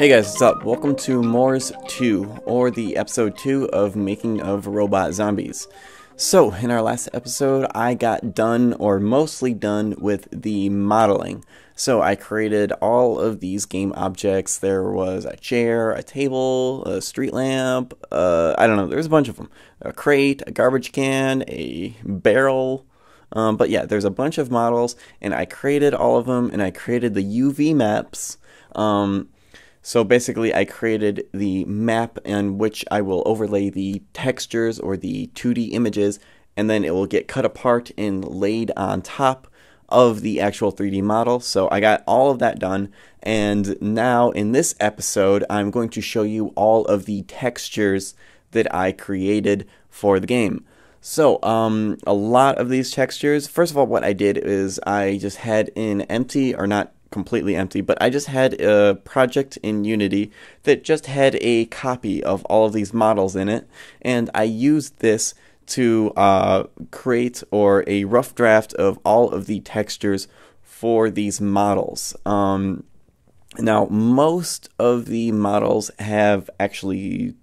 Hey guys, what's up? Welcome to MORZ 2, or the episode 2 of Making of Robot Zombies. So, in our last episode, I got done, or mostly done, with the modeling. So I created all of these game objects. There was a chair, a table, a street lamp, I don't know, there's a bunch of them. A crate, a garbage can, a barrel. But yeah, there's a bunch of models, and I created all of them, and I created the UV maps. So basically I created the map in which I will overlay the textures or the 2D images, and then it will get cut apart and laid on top of the actual 3D model. So I got all of that done, and now in this episode I'm going to show you all of the textures that I created for the game. So, a lot of these textures, first of all, what I did is I just had an empty, or not completely empty, but I just had a project in Unity that just had a copy of all of these models in it, and I used this to create or a rough draft of all of the textures for these models. Now, most of the models have actually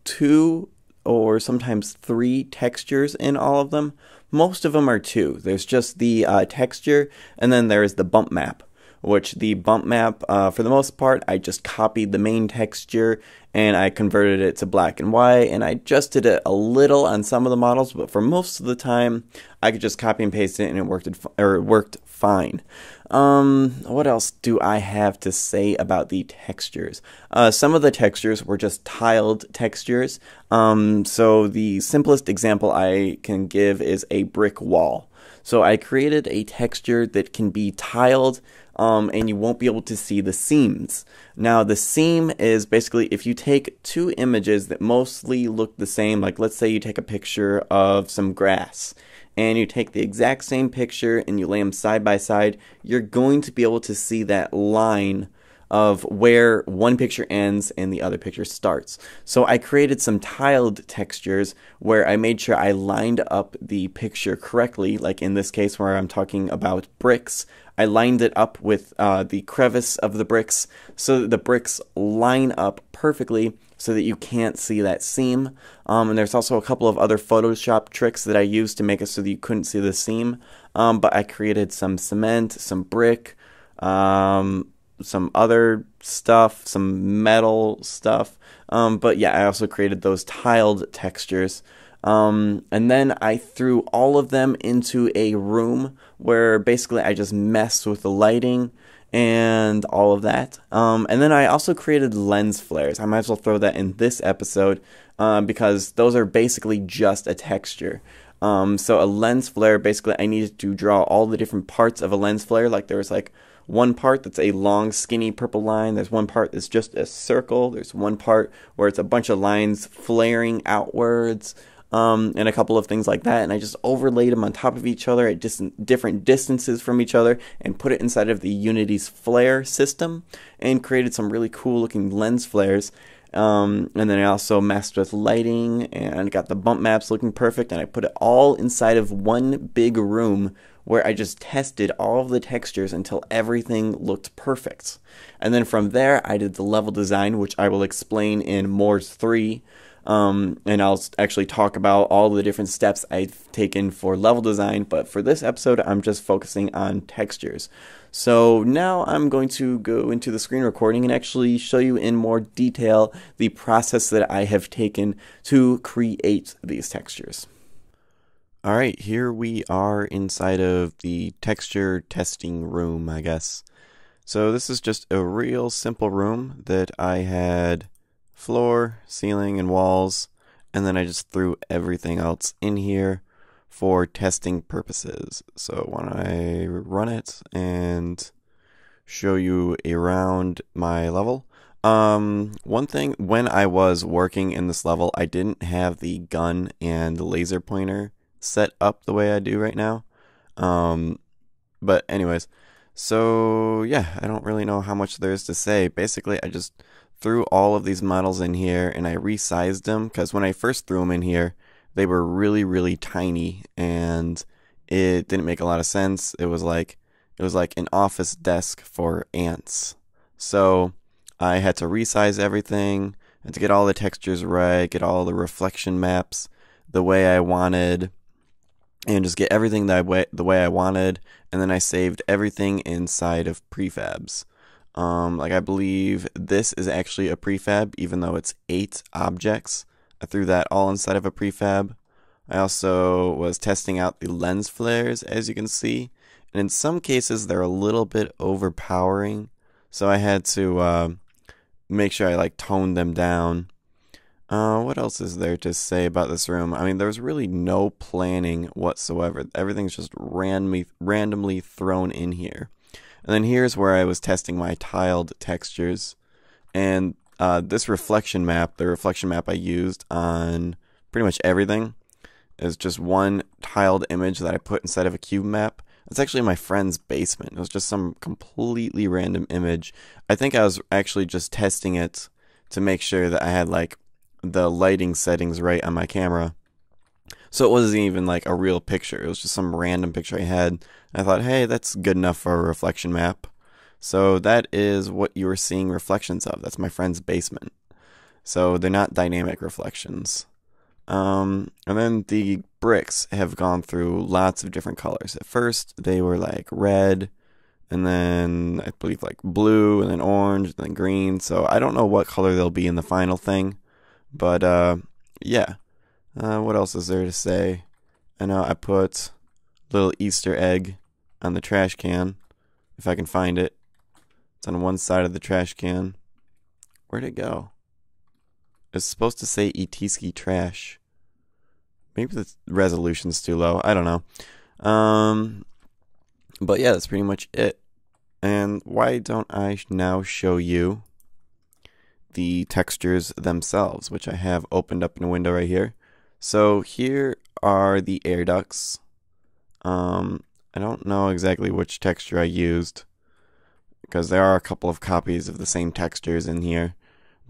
two or sometimes three textures in all of them. Most of them are two. There's just the texture, and then there's the bump map, which the bump map, for the most part, I just copied the main texture and I converted it to black and white, and I adjusted it a little on some of the models, but for most of the time, I could just copy and paste it and it worked fine. What else do I have to say about the textures? Some of the textures were just tiled textures. So the simplest example I can give is a brick wall. So I created a texture that can be tiled, and you won't be able to see the seams. Now the seam is basically if you take two images that mostly look the same, like let's say you take a picture of some grass, and you take the exact same picture and you lay them side by side, you're going to be able to see that line of where one picture ends and the other picture starts. So I created some tiled textures where I made sure I lined up the picture correctly, like in this case where I'm talking about bricks. I lined it up with the crevice of the bricks so that the bricks line up perfectly so that you can't see that seam. And there's also a couple of other Photoshop tricks that I used to make it so that you couldn't see the seam. But I created some cement, some brick, some other stuff, some metal stuff. But yeah, I also created those tiled textures. And then I threw all of them into a room where basically I just messed with the lighting and all of that. And then I also created lens flares. I might as well throw that in this episode because those are basically just a texture. So a lens flare, basically I needed to draw all the different parts of a lens flare. Like there's like one part that's a long skinny purple line, there's one part that's just a circle, there's one part where it's a bunch of lines flaring outwards, and a couple of things like that, and I just overlaid them on top of each other at different distances from each other and put it inside of the Unity's flare system and created some really cool looking lens flares. And then I also messed with lighting and got the bump maps looking perfect, and I put it all inside of one big room where I just tested all of the textures until everything looked perfect. And then from there I did the level design, which I will explain in MORZ 3. And I'll actually talk about all the different steps I've taken for level design, but for this episode I'm just focusing on textures. So now I'm going to go into the screen recording and actually show you in more detail the process that I have taken to create these textures. Alright, here we are inside of the texture testing room, I guess. So this is just a real simple room that I had floor, ceiling, and walls, and then I just threw everything else in here for testing purposes. So when I run it and show you around my level, one thing, when I was working in this level, I didn't have the gun and the laser pointer set up the way I do right now. But anyways, so yeah, I don't really know how much there is to say. Basically, I just threw all of these models in here and I resized them because when I first threw them in here, they were really, really tiny and it didn't make a lot of sense. It was like an office desk for ants. So I had to resize everything and to get all the textures right, get all the reflection maps the way I wanted, and just get everything the way I wanted. And then I saved everything inside of prefabs. Like I believe this is actually a prefab, even though it's 8 objects. I threw that all inside of a prefab. I also was testing out the lens flares, as you can see, and in some cases they're a little bit overpowering, so I had to make sure I like toned them down. What else is there to say about this room? I mean, there's really no planning whatsoever. Everything's just randomly thrown in here. And then here's where I was testing my tiled textures, and this reflection map, the reflection map I used on pretty much everything, is just one tiled image that I put inside of a cube map. It's actually my friend's basement. It was just some completely random image. I think I was actually just testing it to make sure that I had like the lighting settings right on my camera. So it wasn't even like a real picture. It was just some random picture I had. I thought, hey, that's good enough for a reflection map. So that is what you were seeing reflections of. That's my friend's basement. So they're not dynamic reflections. And then the bricks have gone through lots of different colors. At first, they were like red, and then I believe like blue, and then orange, and then green. So I don't know what color they'll be in the final thing. But, yeah. What else is there to say? I know I put a little Easter egg on the trash can, if I can find it. It's on one side of the trash can. Where'd it go? It's supposed to say ETeeski trash. Maybe the resolution's too low. I don't know. But yeah, that's pretty much it. And why don't I now show you the textures themselves, which I have opened up in a window right here. So here are the air ducts. I don't know exactly which texture I used, because there are a couple of copies of the same textures in here.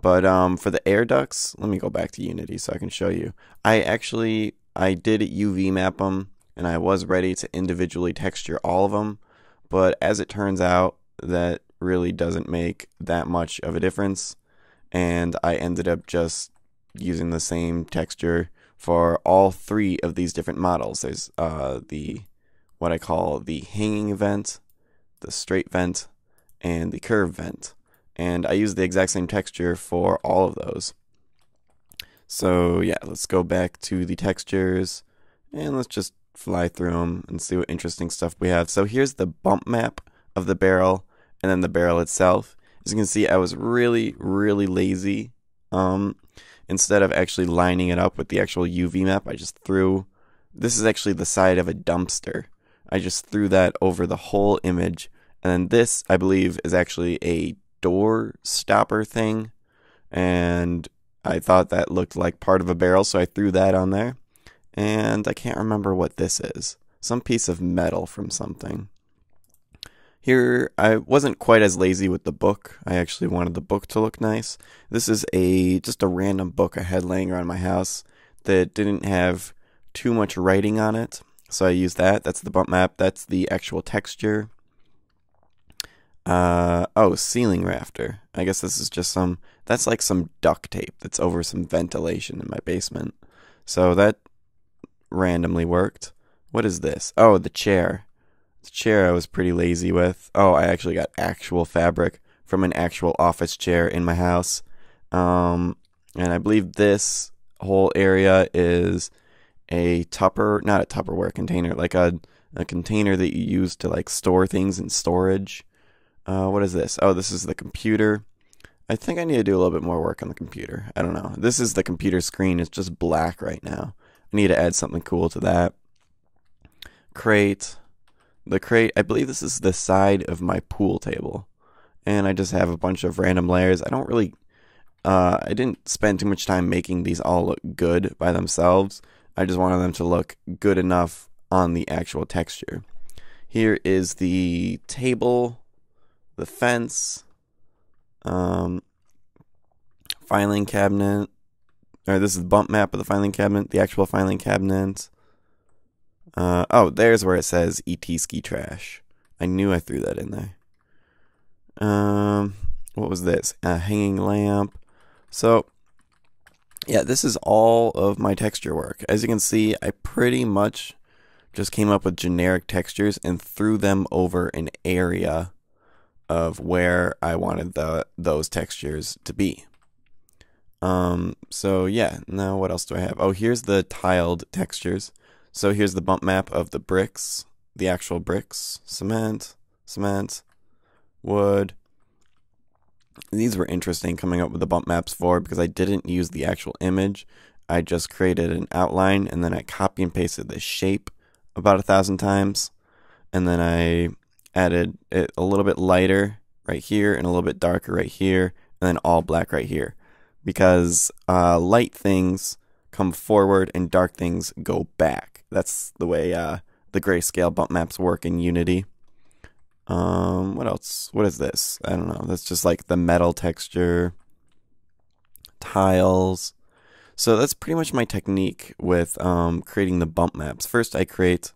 But for the air ducts, let me go back to Unity so I can show you. I did UV map them, and I was ready to individually texture all of them. But as it turns out, that really doesn't make that much of a difference. And I ended up just using the same texture for all 3 of these different models. There's what I call the hanging vent, the straight vent, and the curved vent. And I use the exact same texture for all of those. So yeah, let's go back to the textures, and let's just fly through them and see what interesting stuff we have. So here's the bump map of the barrel, and then the barrel itself. As you can see, I was really lazy. Instead of actually lining it up with the actual UV map, I just threw, this is actually the side of a dumpster. I just threw that over the whole image. And then this, I believe, is actually a door stopper thing. And I thought that looked like part of a barrel, so I threw that on there. And I can't remember what this is. Some piece of metal from something. Here, I wasn't quite as lazy with the book. I actually wanted the book to look nice. This is just a random book I had laying around my house that didn't have too much writing on it. So I used that. That's the bump map. That's the actual texture. Oh, ceiling rafter. I guess this is just that's like some duct tape that's over some ventilation in my basement. So that randomly worked. What is this? Oh, the chair. The chair I was pretty lazy with. Oh, I actually got actual fabric from an actual office chair in my house. And I believe this whole area is not a Tupperware container, like a container that you use to like store things in storage. What is this? Oh, this is the computer. I think I need to do a little bit more work on the computer. I don't know. This is the computer screen. It's just black right now. I need to add something cool to that. Crate. The crate, I believe this is the side of my pool table. And I just have a bunch of random layers. I didn't spend too much time making these all look good by themselves. I just wanted them to look good enough on the actual texture. Here is the table, the fence, filing cabinet, or this is the bump map of the filing cabinet, the actual filing cabinet. Oh, there's where it says ETeeski trash. I knew I threw that in there. what was this? A hanging lamp. So yeah, this is all of my texture work. As you can see, I pretty much just came up with generic textures and threw them over an area of where I wanted those textures to be. So yeah, now what else do I have? Oh, here's the tiled textures. So here's the bump map of the bricks, the actual bricks, cement, wood. These were interesting coming up with the bump maps for, because I didn't use the actual image. I just created an outline and then I copy and pasted the shape about 1,000 times, and then I added it a little bit lighter right here and a little bit darker right here, and then all black right here, because light things come forward and dark things go back. That's the way the grayscale bump maps work in Unity. What else? What is this? I don't know. That's just like the metal texture, tiles. So that's pretty much my technique with creating the bump maps. First, I create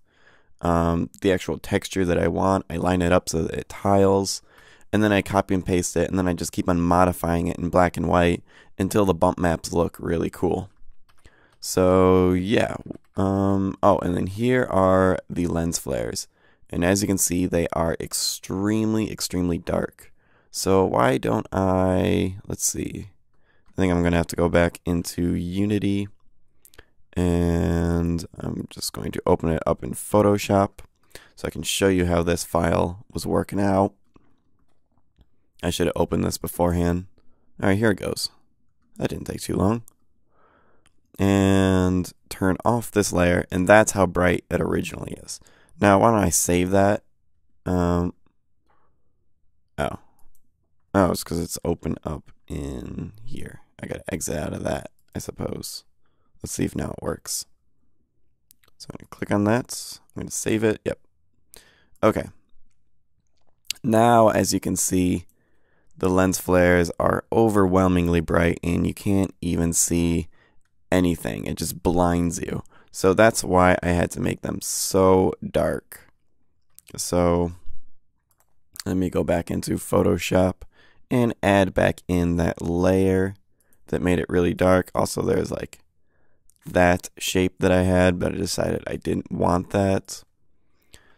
the actual texture that I want. I line it up so that it tiles, and then I copy and paste it, and then I just keep on modifying it in black and white until the bump maps look really cool. So yeah. Oh, and then here are the lens flares. And as you can see, they are extremely, extremely dark. So why don't let's see. I think I'm going to have to go back into Unity. And I'm just going to open it up in Photoshop so I can show you how this file was working out. I should have opened this beforehand. Alright, here it goes. That didn't take too long. And turn off this layer, and that's how bright it originally is. Now, why don't I save that? Oh, it's because it's open up in here. I gotta exit out of that, I suppose. Let's see if now it works. So I'm gonna click on that. I'm gonna save it. Yep. Okay. Now, as you can see, the lens flares are overwhelmingly bright, and you can't even see anything. It just blinds you. So that's why I had to make them so dark. So let me go back into Photoshop and add back in that layer that made it really dark. Also, there's like that shape that I had, but I decided I didn't want that.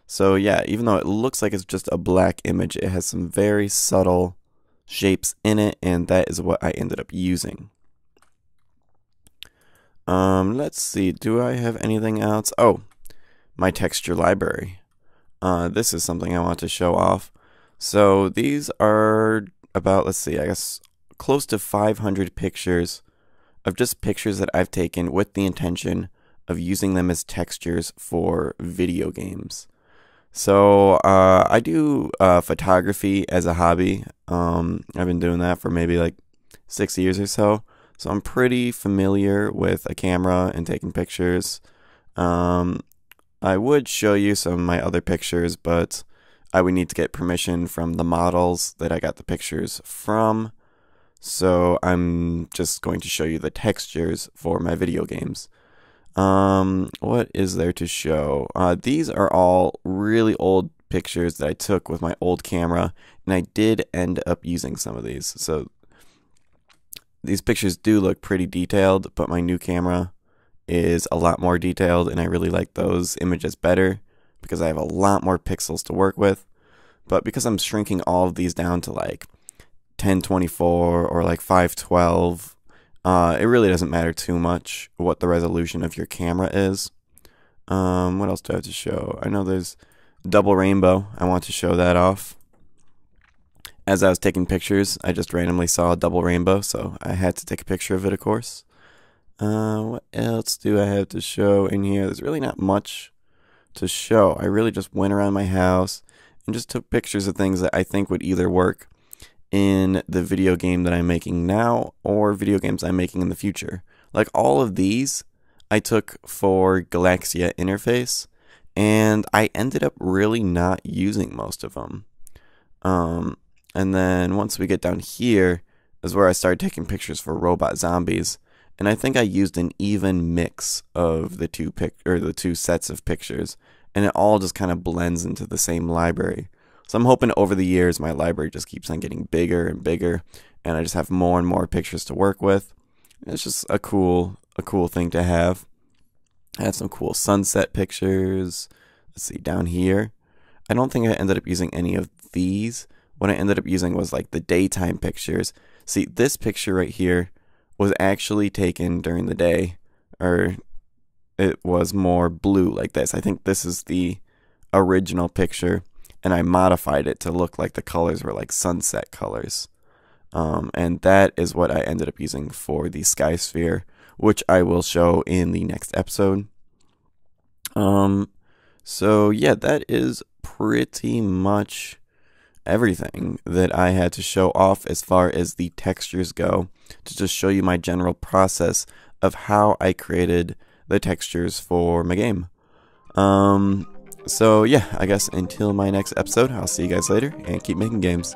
So yeah, even though it looks like it's just a black image, it has some very subtle shapes in it, and that is what I ended up using. Let's see, do I have anything else? Oh, my texture library. This is something I want to show off. So these are about, let's see, I guess close to 500 pictures of just pictures that I've taken with the intention of using them as textures for video games. So I do photography as a hobby. I've been doing that for maybe like 6 years or so. So I'm pretty familiar with a camera and taking pictures. I would show you some of my other pictures, but I would need to get permission from the models that I got the pictures from. So I'm just going to show you the textures for my video games. What is there to show? These are all really old pictures that I took with my old camera, and I did end up using some of these. So these pictures do look pretty detailed, but my new camera is a lot more detailed, and I really like those images better because I have a lot more pixels to work with. But because I'm shrinking all of these down to like 1024 or like 512, it really doesn't matter too much what the resolution of your camera is. What else do I have to show? I know there's double rainbow. I want to show that off. As I was taking pictures, I just randomly saw a double rainbow, so I had to take a picture of it, of course. What else do I have to show in here? There's really not much to show. I really just went around my house and just took pictures of things that I think would either work in the video game that I'm making now or video games I'm making in the future. Like all of these I took for Galaxia interface, and I ended up really not using most of them. And then once we get down here is where I started taking pictures for robot zombies, and I think I used an even mix of the two sets of pictures, and it all just kind of blends into the same library. So I'm hoping over the years my library just keeps on getting bigger and bigger, and I just have more and more pictures to work with. It's just a cool thing to have. I had some cool sunset pictures. Let's see, down here. I don't think I ended up using any of these. What I ended up using was like the daytime pictures. See, this picture right here was actually taken during the day, or it was more blue like this. I think this is the original picture, and I modified it to look like the colors were like sunset colors. And that is what I ended up using for the sky sphere, which I will show in the next episode. So yeah, that is pretty much everything that I had to show off as far as the textures go, to just show you my general process of how I created the textures for my game. So yeah, I guess until my next episode, I'll see you guys later, and keep making games.